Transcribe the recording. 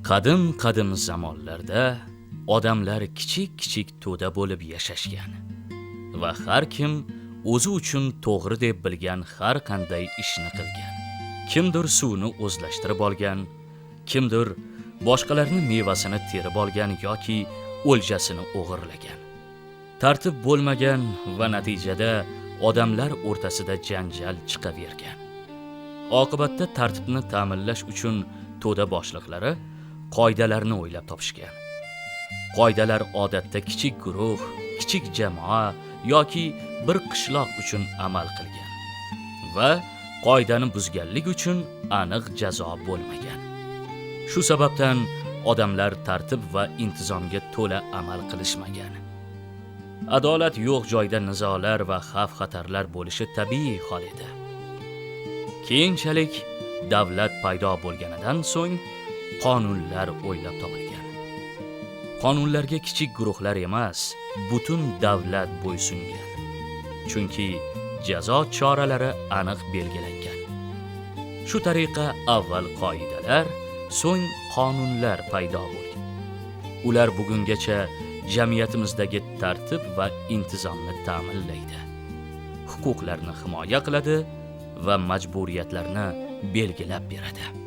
Qadim zamonlarda odamlar kichik to'da bo'lib yashashgan va har kim o'zi uchun to'g'ri deb bilgan har qanday ishni qilgan. Kimdir suvni o'zlashtirib olgan, kimdir boshqalarning mevasini terib olgan yoki o'ljasini o'g'irlagan. Tartib bo'lmagan va natijada odamlar o'rtasida janjal chiqavergan. Oqibatda tartibni ta'minlash uchun to'da boshliqlari qoidalarni o'ylab topishgan. Qoidalar odatda kichik guruh, kichik jamoa yoki bir qishloq uchun amal qilgan va qoidani buzganlik uchun aniq jazo bo'lmagan. Shu sababdan odamlar tartib va intizomga to'la amal qilishmagan. Adolat yo'q joyda nizolar va xavf-xatarlar bo'lishi tabiiy hol edi. Keyinchalik davlat paydo bo'lganidan so'ng qonunlar o'ylab topilgan. Qonunlarga kichik guruhlar emas, butun davlat bo'ysungan. Chunki jazo choralari aniq belgilangan. Shu tariqa avval qoidalar, so'ng qonunlar paydo bo'lgan. Ular bugungacha jamiyatimizdagi tartib va intizomni ta'minlaydi. Huquqlarni himoya qiladi va majburiyatlarni belgilab beradi.